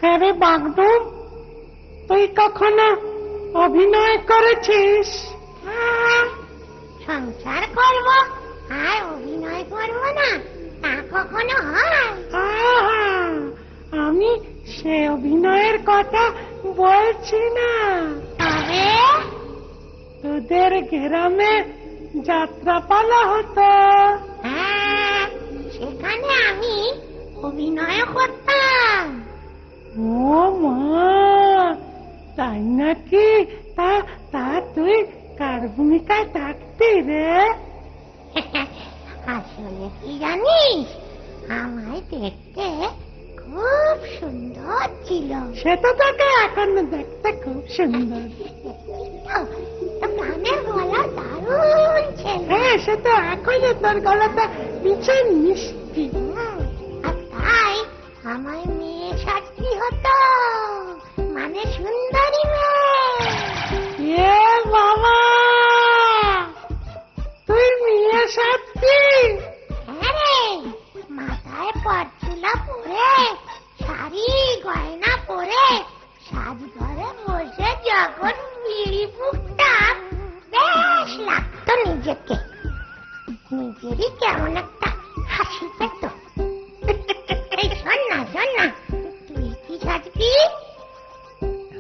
হ্যাঁ রে বাগদুম, তুই কখনো অভিনয় করেছিস? সংসার করব আর অভিনয় করব না, তা কখনো হয়? আহা, আমি সে অভিনয়ের কথা বলছি না। তবে তোদের গ্রামে যাত্রাপালা হতো। হ্যাঁ, সেখানে আমি অভিনয় করতাম। ও মা, তাই নাকি? তা তা তুই কার ভূমিকায় থাকতি রে? আসলে কি জানিস, আমায় দেখতে খুব সুন্দর ছিল। সে তো তোকে এখন দেখতে খুব সুন্দর। গানের গলা দারুণ ছিল। হ্যাঁ, সে তো এখনই তোর গলাটা ভীষণ মিষ্টি। আর তাই আমায় মেয়ে সাজতে হতো, মানে সুন্দরী মেয়ে। এ বাবা, তুই মেয়ে সত্যি? হ্যাঁ রে, মাথায় পরচুলা পরে, শাড়ি গয়না পরে, সাজঘরে বসে যখন বিড়ি ফুঁকতাম, বেশ লাগতো নিজেকে। নিজেরই কেমন একটা হাসি পেত। এই শোন না, তুই কি সাজবি?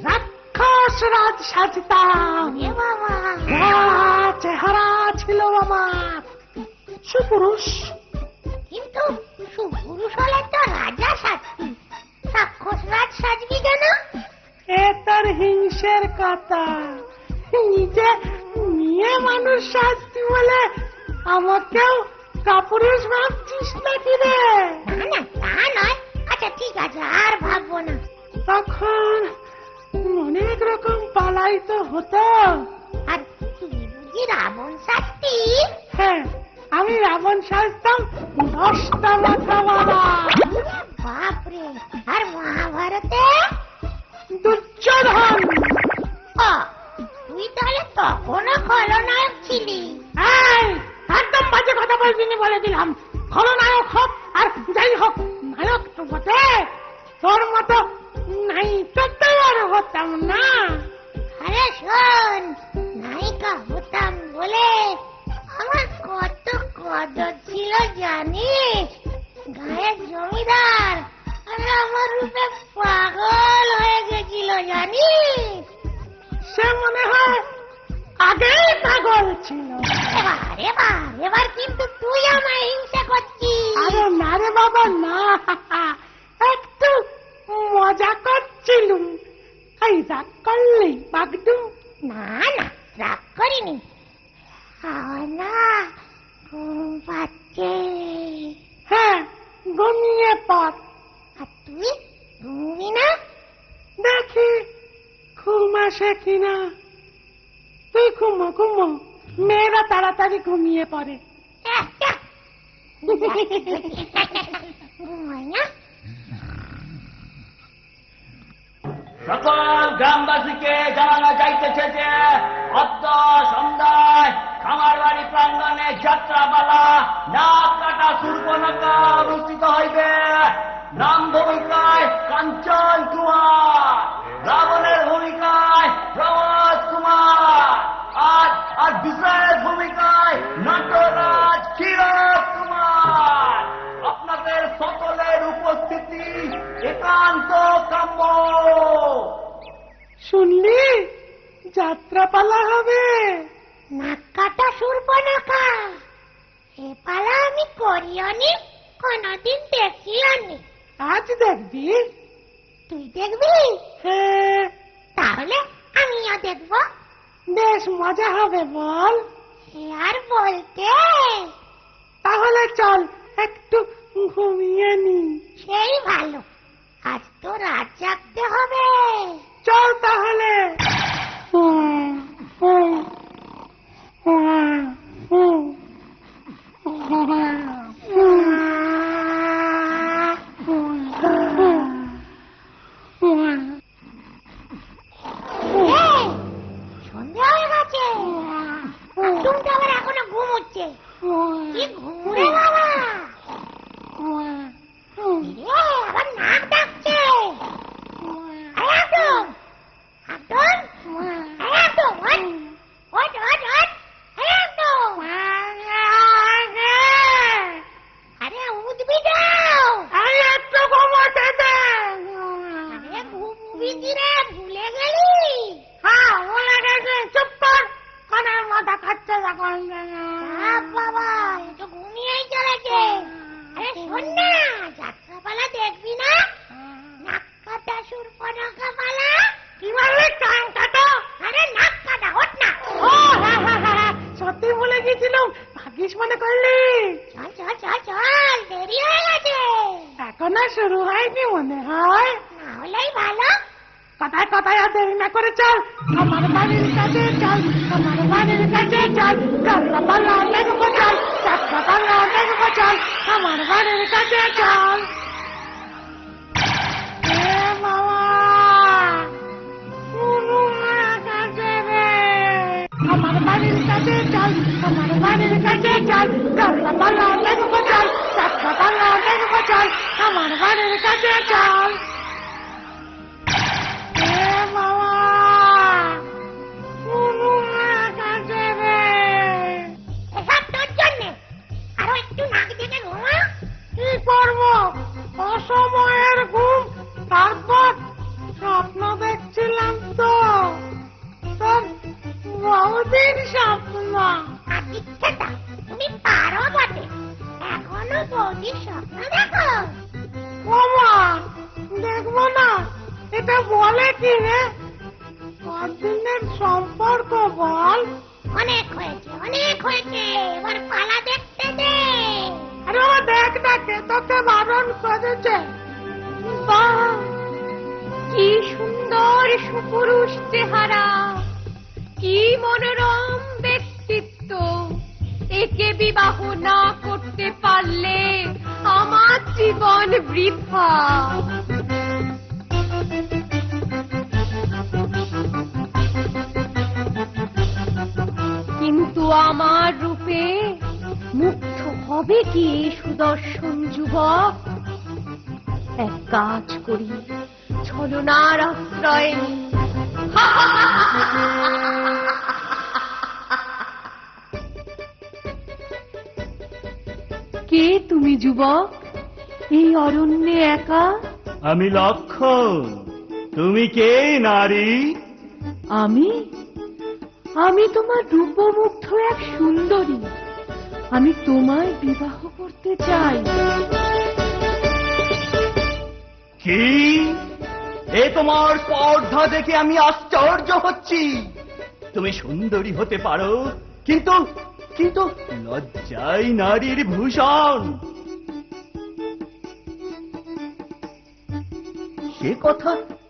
রাক্ষস রাজ সাজতাম। এ বাবা, চেহারা ছিল আমার, সুপুরুষ। কিন্তু সুপুরুষ হলে তো রাজা সাজবি, রাক্ষস রাজ সাজবি কেন? এ তোর হিংসের কথা। নিজে মেয়ে মানুষ সাজতি বলে আমাকেও কাপুরুষ ভাবছিস নাকি রে? না না, তা নয়। আচ্ছা ঠিক আছে, আর ভাববো না। তখন অনেক রকম পালাই তো হতো। আর তুই বুঝি রাবণ সাজতি? হ্যাঁ, আমি রাবণ সাজতাম 10টা মাথাওয়ালা। বাপরে, আর মহাভারতে? দুর্যোধন। ও, তুই তাহলে তখনও খলনায়ক ছিলি? এই, একদম বাজে কথা বলবি না বলে দিলাম। খলনায়ক হোক আর যাই হোক, নায়ক তো বটে। তোর মতো নায়িকা তো আর হতাম না। আরে শোন, নায়িকা হতাম বলে আমার কত কদর ছিল জানিস? গায়ের জমিদার আর আমার রূপে পাগল হয়ে গেছিল জানিস? সে মনে হয় আগেই পাগল ছিল। এবার কিন্তু তুই আমায় হিংসা করছিস। আরে না রে বাবা, না, একটু মজা করছিলুম। এই রাগ করলি বাগদুম? না না, রাগ করিনি। না, ঘুম পাচ্ছে। হ্যাঁ, ঘুমিয়ে পড়। আর তুই ঘুমবি না? দেখি ঘুম আসে কিনা। তুই ঘুমো ঘুমো, মেয়েরা তাড়াতাড়ি ঘুমিয়ে পড়ে। ঘুমাই না? সকল গ্রামবাসীকে জানানো যাইতেছে যে অদ্য সন্ধ্যায় খামার বাড়ি প্রাঙ্গণে যাত্রাপালা নাক কাটা শূর্পণখা অনুষ্ঠিত হইবে। নাম ভূমিকায় কাঞ্চন কুমার, রাবণের ভূমিকায় প্রমোদ কুমার, আর বিজয়ের ভূমিকায় নটরাজ ক্ষীরোদ কুমার। আপনাদের সকলের উপস্থিতি একান্ত কাম্য। শুনলি, যাত্রাপালা হবে। নাক কাটা শূর্পণখা, এ পালা আমি করিওনি, কোনদিন দেখিওনি। আজ দেখবি? তুই দেখবি? হ্যাঁ, তাহলে আমিও দেখবো। বেশ মজা হবে বল। সে আর বলতে। তাহলে চল একটু ঘুমিয়ে নি। সেই ভালো, আজ তো রাত জাগতে হবে। চল তাহলে। এই, সন্ধে হয়ে গেছে, তুমি তো আবার এখনো ঘুমোচ্ছে। কি ঘুমরে বাবা! আবার নাক ডাকছে। শোন না, যাত্রাপালা দেখবি না? নাক কাটা শূর্পণখা পালা। কি বললি? কান কাটা? আরে নাক কাটা, ওঠ না। ও হ্যাঁ হ্যাঁ হ্যাঁ, সত্যি বলে গেছিলাম, ভাগ্যিস মনে করলি। চল চল চল চল, দেরি হয়ে গেছে। এখনো শুরু হয়নি মনে হয়। না হলেই ভালো। কথায় কথায় আর দেরি না করে চল, আমার বাড়ির কাছে চল, আমার বাড়ির কাছে চল, যাত্রাপালা দেখবো চল, যাত্রাপালা দেখবো চল, আমার বাড়ির কাছে চল। এ বাবা, কোনো কাছে রে, আমার বাড়ির কাছে চল, আমার বাড়ির কাছে চল, যাত্রাপালা দেখবো চল, যাত্রাপালা দেখবো চল, আমার বাড়ির কাছে চল। এসব তোর জন্যে। আরো একটু নাক ডেকে ঘুমা। কি করবো, অসময়ের ঘুম, তারপর স্বপ্ন দেখছিলাম তো, তোর বহুদিন স্বপ্ন। আর ইচ্ছেটা তুমি পারো বটে, এখনো বৌদির স্বপ্ন দেখো। ওমা, দেখবো না, এটা বলে কি রে? কদিনের সম্পর্ক বল? অনেক হয়েছে, অনেক হয়েছে, এবার পালা দেখতে দে। আরে বাবা, দেখ না, কে তোকে বারণ করেছে? বাহ, কি সুন্দর সুপুরুষ চেহারা, কি মনোরম ব্যক্তিত্ব। একে বিবাহ না করতে পারলে আমার জীবন বৃথা। কিন্তু আমার রূপে মুগ্ধ হবে কি এই সুদর্শন যুবক? এক কাজ করি, ছলনার আশ্রয় নিই। কে তুমি যুবক, এই অরণ্যে একা? আমি লক্ষণ। তুমি কে নারী? আমি আমি তোমার রূপমুগ্ধ এক সুন্দরী। আমি তোমায় বিবাহ করতে চাই। কি? এ তোমার স্পর্ধা দেখে আমি আশ্চর্য হচ্ছি। তুমি সুন্দরী হতে পারো, কিন্তু কিন্তু লজ্জাই নারীর ভূষণ।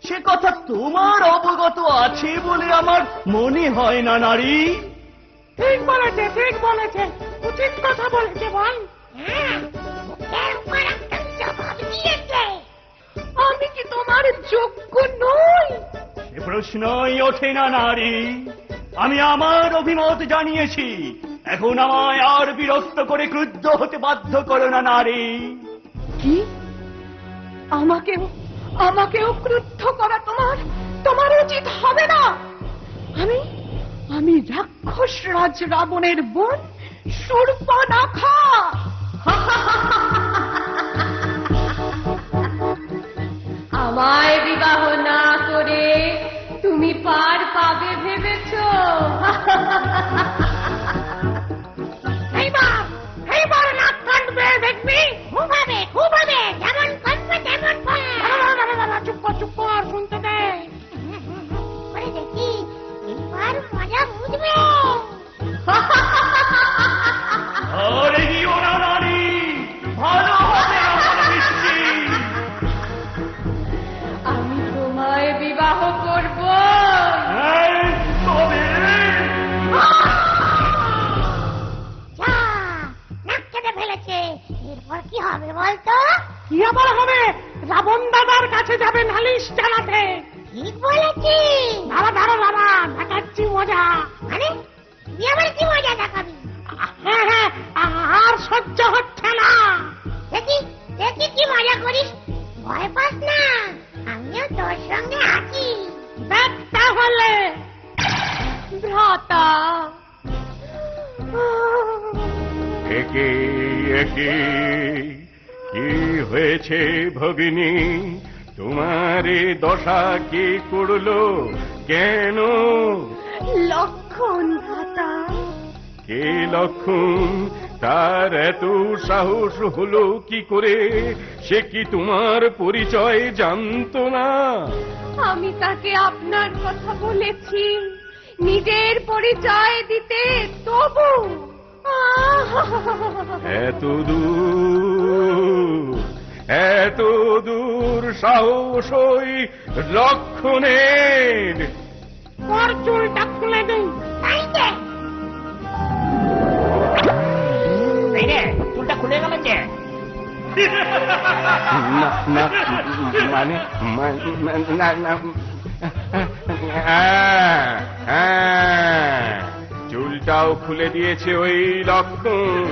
সে কথা তোমার অবগত আছে বলে আমার মনে হয় না নারী। ঠিক বলেছে, ঠিক বলেছে, উচিত কথা বলেছে বল। হ্যাঁ, মুখের উপর একদম জবাব দিয়েছে। আমি কি তোমার যোগ্য নই? সে প্রশ্নই ওঠে না নারী। আমি আমার অভিমত জানিয়েছি, এখন আমায় আর বিরক্ত করে ক্রুদ্ধ হতে বাধ্য করো না নারী। কি? আমাকেও ক্রুদ্ধ করা তোমার উচিত হবে না। আমি রাক্ষস রাজ রাবণের বোন শূর্পণখা। আমায় বিবাহ না করে তুমি পার পাবে ভেবেছ? এইবার নাক কাটবে, দেখবি? ঘুমাবে, ঘুমাবে, যেমন করবে তেমন ফল। চুপ কর, শুনতে দে। করে দেখি, এবার মজা বুঝবে। আরে দিও না নারী, ভালো হবে আমার নিশ্চিত। আমি তোমায় বিবাহ করব। এই তবে যা, নাক কেটে ফেলেছে, এরপর কি হবে বলতো? কি আবার হবে? রাবণ দাদার কাছে যাবে নালিশ চালাতে। ঠিক বলেছিস। দাঁড়া দাঁড়া দাঁড়া, দেখাচ্ছি মজা। মানে তুই আবার কি মজা দেখাবি? হ্যাঁ হ্যাঁ, আর সহ্য হচ্ছে না। দেখি দেখি কি মজা করিস। ভয় পাস না, আমিও তোর সঙ্গে আছি। দেখ তাহলে। ভ্রাতা, একে একে কি হয়েছে ভগিনী? তোমার এ দশা কি করলো কেন? লক্ষণ ভ্রাতা। কে লক্ষণ? তার এত সাহস হলো কি করে? সে কি তোমার পরিচয় জানতো না? আমি তাকে আপনার কথা বলেছি নিজের পরিচয় দিতে, তবু এত দূর সাহস ওই লক্ষণের? ওর চুলটা খুলে দিন। তাই যে চুলটা খুলে গেল যে। না মানে চুলটাও খুলে দিয়েছে ওই লক্ষণ।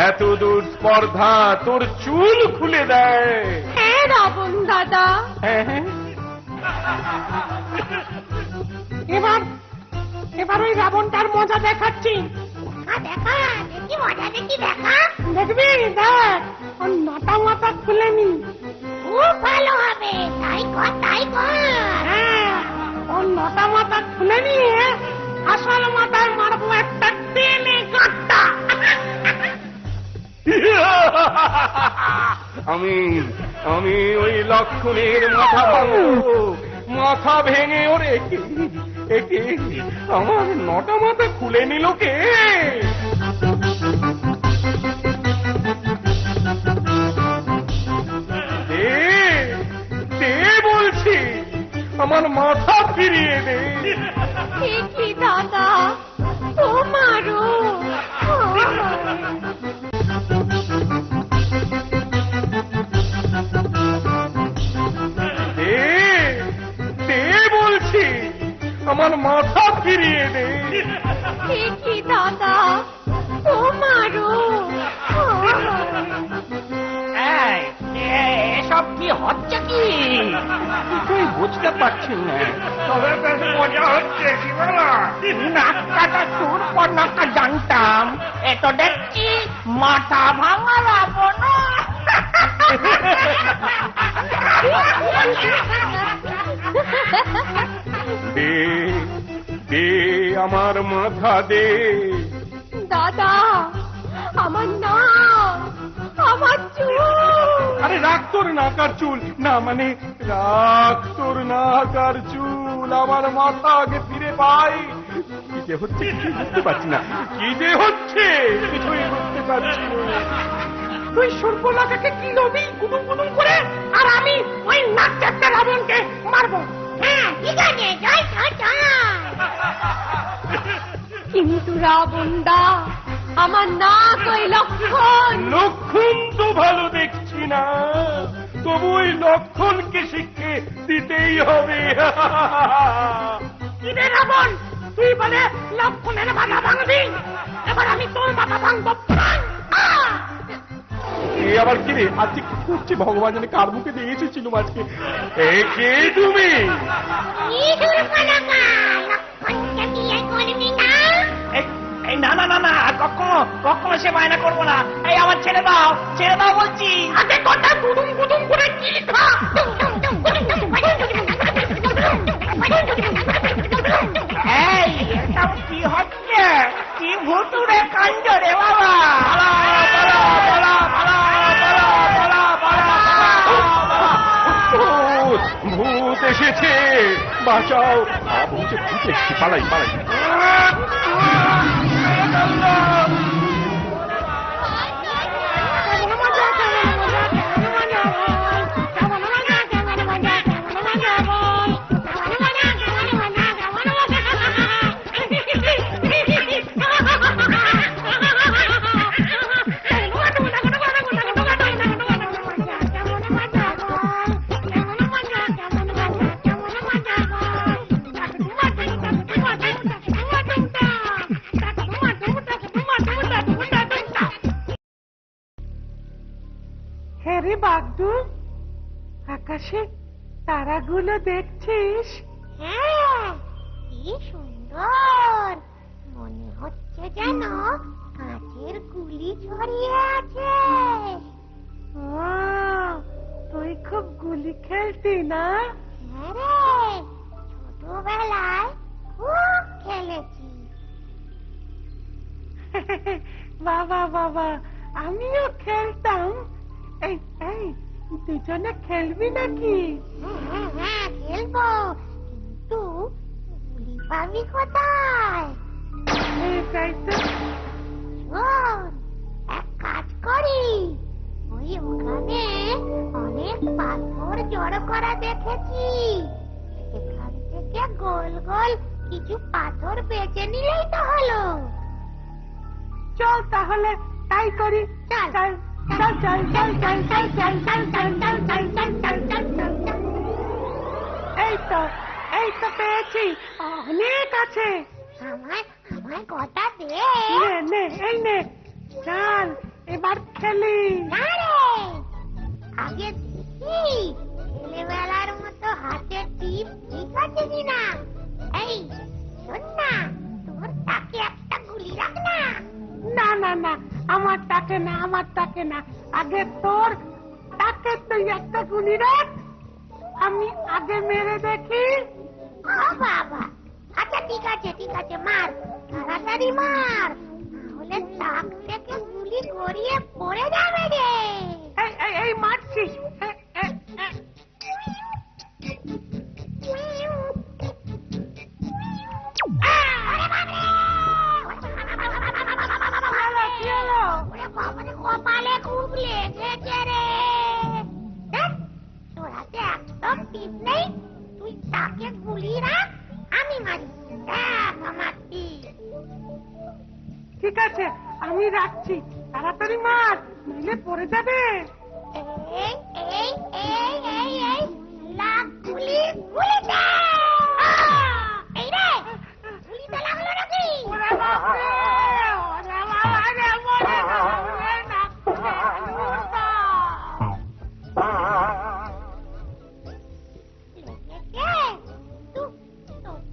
এত দূর স্পর্ধা তোর চুল খুলে দেয়? হ্যাঁ রাবণ দাদা। এবার ওই রাবণটার মজা দেখাচ্ছি। দেখা দেখি, মজা দেখি, দেখা। দেখবি? দেখ, ওর নটা মাথা খুলে নি। খুব ভালো হবে, তাই কর, তাই কর। হ্যাঁ, ওর নটা মাথা খুলে নিয়ে আসল মাথায় মারবো একটা টেনে কাটটা। আমি ওই লক্ষণের মাথা ভাঙবো। মাথা ভেঙে ওরে একে আমার নটা মাথা খুলে নিল কে? দে বলছি, আমার মাথা ফিরিয়ে দে। কি দাদা, তোমারও? দে বলছি, আমার মাথা ফিরিয়ে দে। কি দাদা, তোমারও? এসব কি হচ্ছে কি? কিছুই বুঝতে পারছি না, তবে বেশ মজা হচ্ছে। কি বলো? নাক কাটা চুর পর নাকটা জানতাম, এ তো দেখছি মাথা ভাঙা রাবণ। দে আমার মাথা দে। দাদা, আমার না, আমার চুল। আরে রাখ তোর নাকার চুল। না মানে রাখ তোর নাকার চুল, আমার মাথা আগে ফিরে পাই। কি যে হচ্ছে কিছুই বুঝতে পারছি না। কি যে হচ্ছে কিছুই বুঝতে পারছি না। তুই সর্বনাশাকে কি লবি গুদুম গুদুম করে, আর আমি ওই নাক চারটা রাবণকে মারবো। হ্যাঁ ঠিক আছে, জয় জয় জয়। কিন্তু রাবণদা, আমার নাক ওই লক্ষণ। লক্ষণ তো ভালো দেখছি না, তবু ওই লক্ষণকে শিক্ষে দিতেই হবে। কি রে রাবণ, তুই বলে লক্ষণের মাথা ভাঙবি, এবার আমি তোর মাথা ভাঙবো। এ আবার কি রে? আজকে কি করছে ভগবান জানে, কার মুখে দিয়ে এসেছিল আজকে। কে তুমি? লক্ষণকে বিয়ে করবি না? না না না না, কখনো সে বায়না করবো না। এই আমার ছেড়ে দাও বলছি। আগে কথা গুদুম গুদুম করে কি খা। এই এটা কি হচ্ছে? কি ভুতুরে কাণ্ড রে বাবা! ভূত এসেছে, বাঁচাও। ভূত এসেছে, পালাই। হ্যাঁ রে বাগদু, আকাশে তারাগুলো দেখছিস? হ্যাঁ, কি সুন্দর। মনে হচ্ছে যেন কাঁচের গুলি ছড়িয়ে আছে। তুই খুব গুলি খেলতি না? হ্যাঁ রে, ছোটবেলায় খুব খেলেছি। বাবা বাবা, আমিও খেলতাম। এই এই দুজনে খেলবি নাকি? হ্যাঁ খেলবো, কিন্তু গুলি পাবি কোথায়? তাই তো। শোন, এক কাজ করি, ওই ওখানে অনেক পাথর জড়ো করা দেখেছি, এখান থেকে গোল গোল কিছু পাথর বেছে নিলেই তো হলো। চল তাহলে তাই করি। চল চল চল চল চল চল চল চল চল চল চল চল চল চল চল চল চল। এই তো পেয়েছি, অনেক আছে। আমায় আমায় কটা দে। নে নে, এই নে। চল এবার খেলি। না রে, আগে দেখি ছেলেবেলার মতো হাতে টিপ ঠিক আছে কিনা। এই শোন না, তোর তাকে একটা গুলি রাখ না। না না না, আমার তাকে না, আমার তাকে না। আগে তোর তাকে তুই একটা গুলি রাখ, আমি আগে মেরে দেখি। ও বাবা, আচ্ছা ঠিক আছে মার, তাড়াতাড়ি মার, নাহলে তাক থেকে গুলি গড়িয়ে পড়ে যাবে রে। এই এই এই মারছি। কি হলো? ওরে বাবারে, কপালে খুব লেগেছে রে। দেখ, তোর হাতে একদম টিপ নেই, তুই তাকে গুলি রাখ, আমি মারি। দেখ আমার টিপ। ঠিক আছে, আমি রাখছি, তাড়াতাড়ি মার, নইলে পড়ে যাবে। এই এই এই এই এই লাগ গুলি, গুলি দে। এই রে, গুলিতে লাগলো নাকি? ওরে বাপরে, ওরে বাবা রে, মরে গেলাম রে, নাকটা।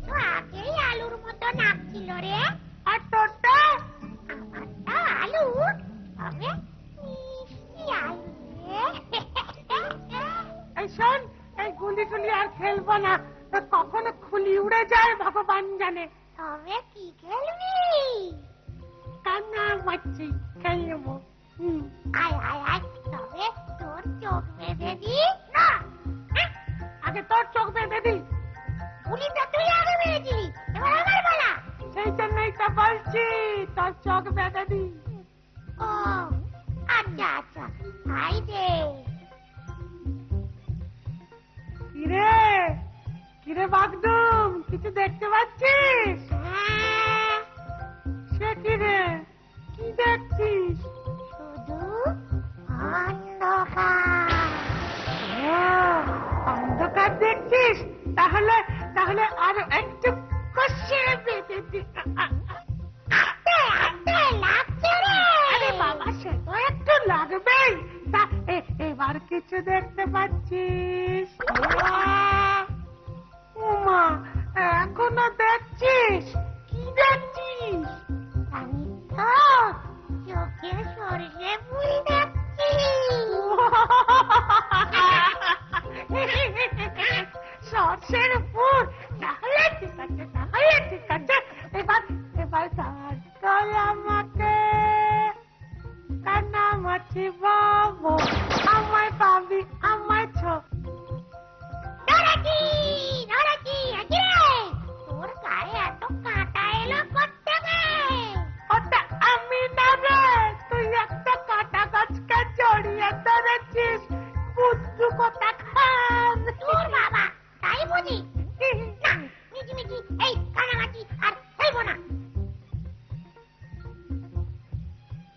তো আগেই আলুর মতো নাক ছিল রে। আর তোরটা? আমারটা আলু, তবে মিষ্টি আলু রে। এই শোন, এই গুলি গুলি আর খেলবো না, কখনো খুলি উড়ে যায় ভগবান জানে। তবে কি খেলবি? কান্না মারছি, খেলবো। আয় আয় আয়, তবে তোর চোখ বেঁধে দি না। আগে তোর চোখ বেঁধে দি। গুলিটা তুই আগে মেরেছিলি, এবার আমার পালা। সেই জন্যই তো বলছি, তোর চোখ বেঁধে দি। ও আচ্ছা, তাই দে। কিরে কিরে বাগদুম, কিছু দেখতে পাচ্ছিস? হ্যাঁ, সে কিরে, কি দেখছিস? শুধু অন্ধকার। ও, অন্ধকার দেখছিস? তাহলে তাহলে আরো একটু কষিয়ে বেঁধে দি। আস্তে আস্তে লাগছে রে। আরে বাবা, সে তো একটু লাগবেই। তা এবার কিছু দেখতে পাচ্ছিস? উমা, এখনো দেখছিস? কি দেখছিস? আমি তো চোখে সর্ষে ফুল দেখছি। সর্ষের ফুল? তাহলে ঠিক আছে, এবার সাহায্য কর আমাকে। কান্নামাছি বাবু, আমায় পাবি, আমায় ছো। ধরেছি, একই রে। তোর গায়ে এত কাঁটা এলো কোত্থেকে? ওটা আমি না রে, তুই একটা কাঁটা গাছকে জড়িয়ে ধরেছিস, বুদ্ধু কোথা খান। তোর বাবা, তাই বুঝি? না, মিটি এই কানামাছি আর খেলবো না।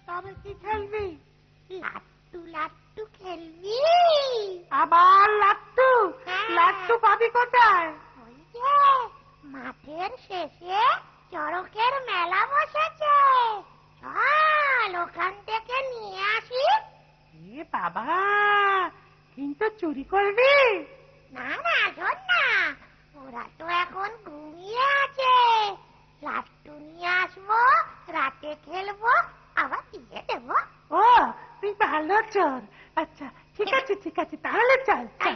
তবে কি খেলবি? লাট্টু খেলবি? আবার লাট্টু? হ্যাঁ। লাট্টু পাবি কোথায়? ওই যে মাঠের শেষে চড়কের মেলা বসেছে, চল ওখান থেকে নিয়ে আসি। এ বাবা, কিন্তু চুরি করবি? না শোন না, ওরা তো এখন ঘুমিয়ে আছে। লাট্টু নিয়ে আসবো, রাতে খেলবো, আবার দিয়ে দেবো। ও, তুই ভালো চোর। আচ্ছা ঠিক আছে, তাহলে চল। তাই।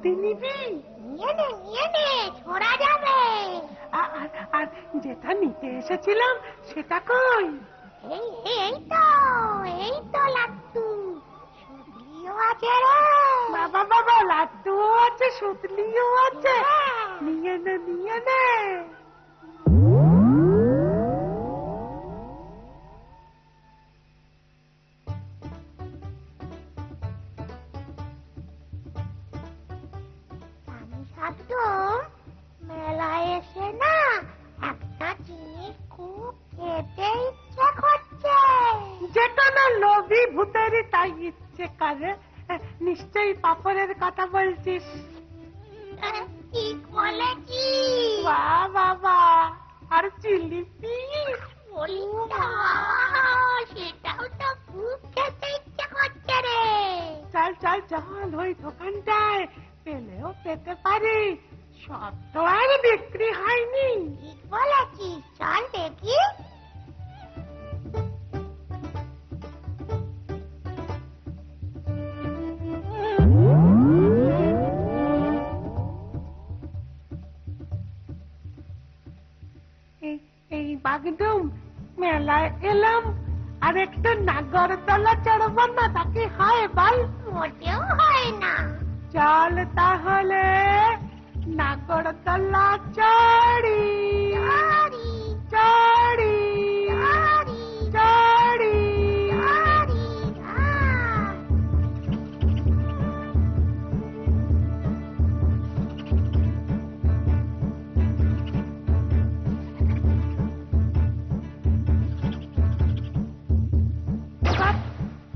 সত্যি নিবি? নিয়ে নে, ছোড়া যাবে। আর যেটা নিতে এসেছিলাম সেটা কই? এই তো লাট্টু, সুতলিও আছে রে। বাবা লাড্ডুও আছে, সুতলিও আছে। নিয়ে নে। মেলায় এসে না একটা জিনিস খুব খেতে ইচ্ছে করছে। যেটা না লোভী ভূতেরই তাই ইচ্ছে করে। নিশ্চয়ই পাপড়ের কথা বলছিস। ঠিক বলেছিস। বাবা আর জিলিপি বলি না, সেটাও তো খুব খেতে ইচ্ছে করছে রে। চল ওই দোকানটায় পেলেও পেতে পারি, সব তো আর বিক্রি হয়নি। ঠিক বলেছিস, চল দেখি। এই বাগডুম, মেলায় এলাম আর একটু নাগরদোলা চড়বো না, তাকে হয় বল? মোটেও হয় না। চল তাহলে নাগরদোলা চড়ি।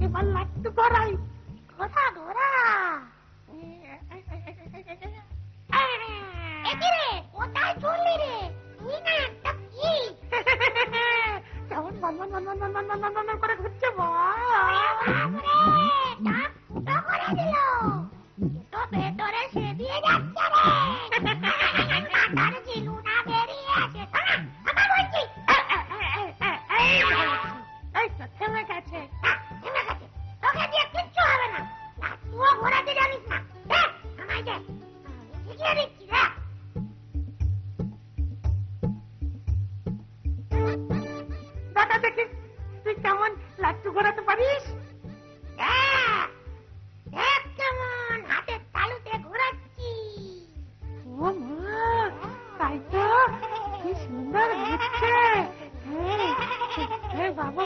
এবার লাট্টু গড়াই। ঘোরা। এদিকে কোথায় চললি রে? তুই না একটা কি? কেমন বন করে ঘুরছে ফুটো করে দিল। তো ভেতরে সে দিয়ে যাচ্ছে রে। আর জিলুনা বেরিয়ে আছে। বলছি এই তো থেমে গেছে। তোকে দিয়ে কিচ্ছু হবে না। তুইও ঘোরাতে জানিস না। দেখ আমায় দেখ, শিখিয়ে দিচ্ছি। দেখ দাদা দেখি তুই কেমন লাট্টু ঘোরাতে পারিস। দেখ কেমন হাতের তালুতে ঘোরাচ্ছি। ও মা, তাই তো, কি সুন্দর ঘুরছে। বাবা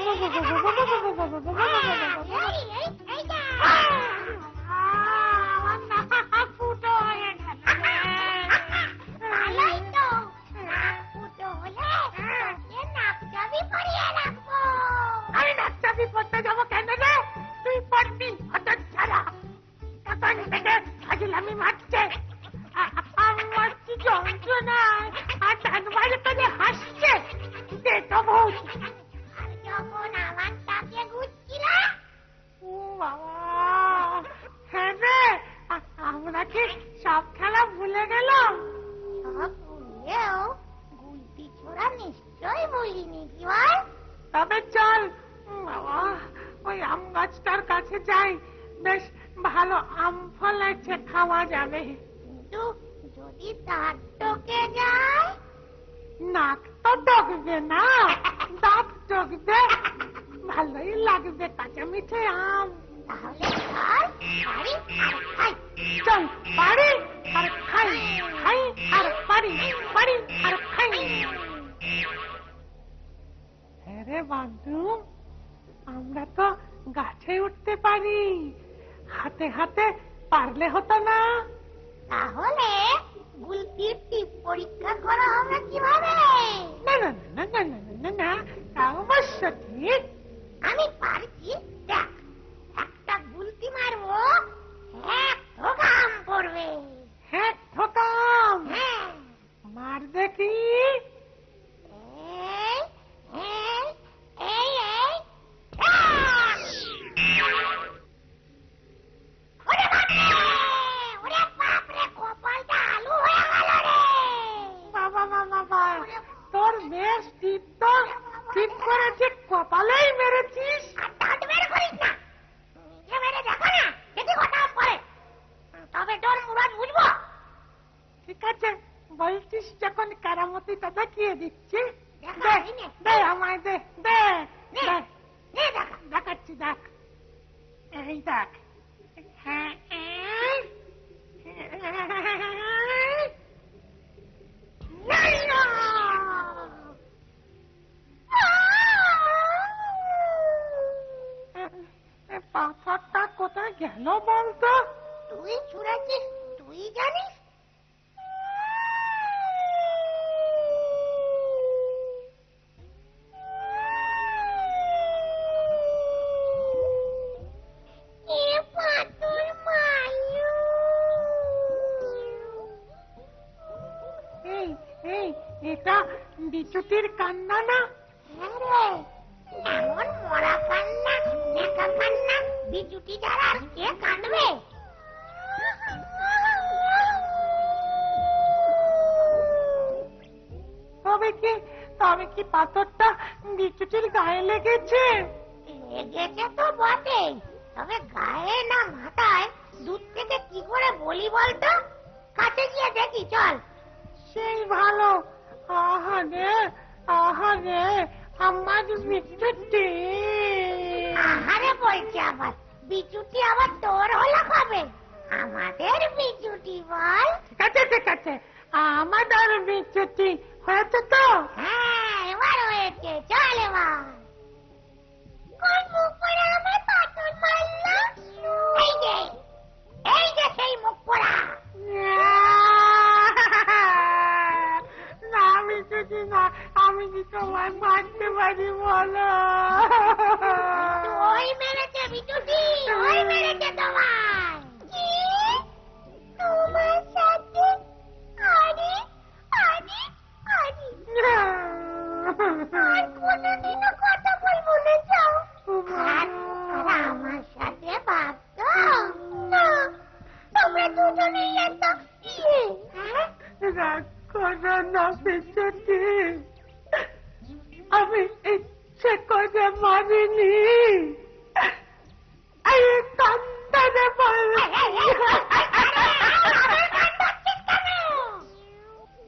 এই যা। আমার নাক ফুটো হয়ে গেল। ভালোই তো, নাক ফুটো হলে তোকে নাকচাবি পরিয়ে রাখবো। আমি নাকচাবি পড়তে যাবো কেন রে? তুই পড়বি হঠাৎ ছাড়া। তখন থেকে ফাজিলামি মারছে। আমার কি যন্ত্রণায় আর ডান বাইরে করে হাসছে। দেখো ভূত। আর যখন আমার তাকে ঘুরছিল। ও বাবা, হ্যাঁ রে, আমরা কি সব খেলা ভুলে গেলাম? সব ভুলেও গুলতি ছোড়া নিশ্চয়ই ভুলিনি কি বল? তবে চল বাবা, ওই আম গাছটার কাছে যাই, বেশ ভালো আম ফলেছে, খাওয়া যাবে। কিন্তু যদি তার টকে যায়? নাক তো ডগবে না, দাঁত ডগবে। ভালোই লাগবে কাঁচা মিঠে আম। তাহলে চল বাড়ি আর খাই। চল বাড়ি আর খাই, খাই আর বাড়ি, বাড়ি আর খাই। হ্যাঁ রে বন্ধু, আমরা তো গাছে উঠতে পারি, হাতে হাতে পারলে হতো না? তাহলে গুলতির টিপ পরীক্ষা করা হবে কিভাবে? না না না না না না না না, তা অবশ্য ঠিক। আমি পারছি, দেখ। একটা গুলতি মারবো, এক ঠোকা আম পড়বে। হ্যাঁ ঠোকাম, হ্যাঁ, মার দেখি। এই এই এই এই ঠাক! ওরে বাপরে, কপালটা আলু হয়ে গেল রে। বাবা বাবা, তোর বেশ টিপ তো, ঠিক করেছে, কপালেই মেরেছিস। আর দাঁত বের করিস না, নিজে মেরে দেখো না, যদি কথা পড়ে। তবে তবে তোর মুরাদ বুঝবো। ঠিক আছে, বলছিস যখন কারামতিটা দেখিয়ে দিচ্ছি। দেখা, দে, এই নে। দে আমায় দে, দে, নে, দে। নে দেখা। দেখাচ্ছি, দেখ। এই দেখ। হ্যাঁ, এই। নাইয়া! পাথরটা কোথায় গেল বলতো? তুই ছুঁড়েছিস, তুই জানিস। এ পাথর মায়ু। এই, এই, এটা বিচুতির কান্না না? হ্যাঁ রে, এমন মরা কান্না, নেকা কান্না, বিজুটি ছাড়া আর কে কাঁদবে? তবে কি পাথরটা বিচুটির গায়ে লেগেছে? লেগেছে তো বটে, তবে গায়ে না মাথায় দূর থেকে কি করে বলি বলতো? কাছে গিয়ে দেখি চল। সেই ভালো। আহারে, আহারে, আমার বিচুটি। আহারে বলছে আবার, বিচুটি আবার তোর হলো কবে? আমাদের বিচুটি বল। ঠিক আছে, ঠিক আছে, আমাদের বিচুটি হয়েছে তো? হ্যাঁ, এবার হয়েছে, চল এবার। কোন মুখ পড়া আমার পাথর মারলো? এই যে, এই যে সেই মুখ পড়া। না বিচুটি না, আমি কি তোমায় মারতে পারি বলো? ওই মেরেছে বিচুটি, ওই মেরেছে তোমায়। কি? তোমার সাথে? আরে, আরে, আরে। আর কোনোদিনও কথা বলবো না, যাও। আর আমার সাথে ভাবতো না, তোমরা দুজনেই এত ইয়ে, হ্যাঁ? রাগ করো না বিচুটি, আমি ইচ্ছে করে মারিনি। এই কান্দারে বলছি।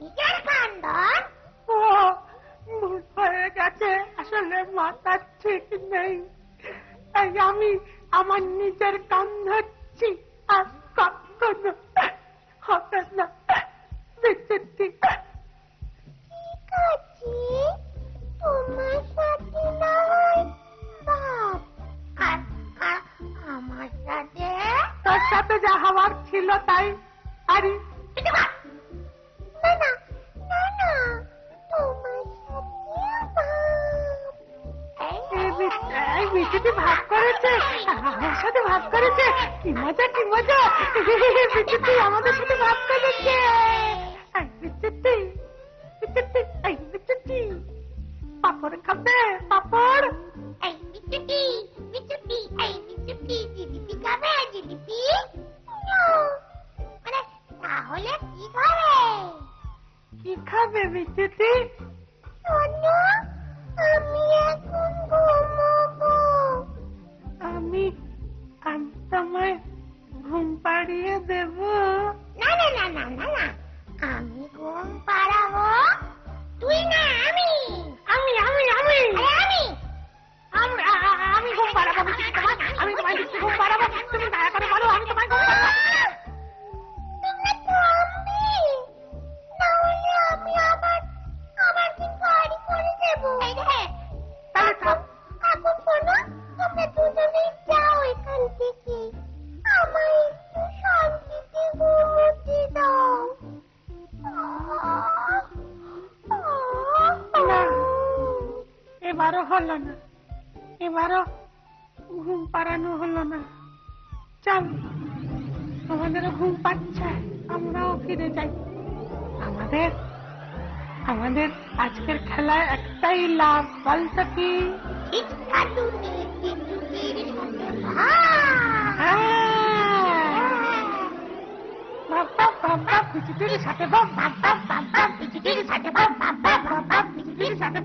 নিজের কান্দন? ও, ভুল হয়ে গেছে, আসলে মাথা ঠিক নেই। তাই আমি আমার নিজের কান ধরছি, আর কখনো হবে না বিচুটি। ঠিক আছে, তোমার সাথে না হয় ভাব, আর আমার সাথে তোর সাথে যা হওয়ার ছিল তাই। আরে না না না না, তোমার সাথে এই বিচুটি ভাগ করেছে, আমার সাথে ভাগ করেছে। কি মজা, কি মজা। বিচুটি আমাদের সাথে ভাগ করেছে। এই বিচুটি, বিচুটি, এই বিচুটি পাপড় খাবে, পাপড়। এই বিচুটি, বিচুটি, এই বিচুটি, জিলিপি খাবে, জিলিপি? মানে তাহলে কি খাবে? কি খাবে বিচুটি? শোনো, আমি এখন ঘুমোবো। আমি তোমায় ঘুম পাড়িয়ে দেব। না না না না না না, আমি ঘুম পাড়াবো। তুই না, আমি আমি আমি আমি আরে আমি আমি ঘুম পাড়াবো বিচুটি তোমায়। আমি তোমায় দিচ্ছি ঘুম পাড়াবো। তুমি দয়া করে বলো, আমি তোমায় ঘুম পাড়াবো। তুমি থামবি, নাহলে আমি আবার কি গাড়ি করে দেবো। এই রে, তাহলে থাম। এখন শোনো, তোমরা দুজনেই যাও এখান থেকে, আমায় একটু শান্তিতে ঘুমোতে দাও। না, এবারও হলো না, এবারও ঘুম পাড়ানো হলো না। চল, আমাদেরও ঘুম পাচ্ছে, আমরাও ফিরে যাই। আমাদের আজকের খেলায় একটাই লাভ, বলতো কি? ইচ্ছা তুমি বিচুটির সাথে বিচুটির সাথে বিচুটির সাথে বিচুটির সাথে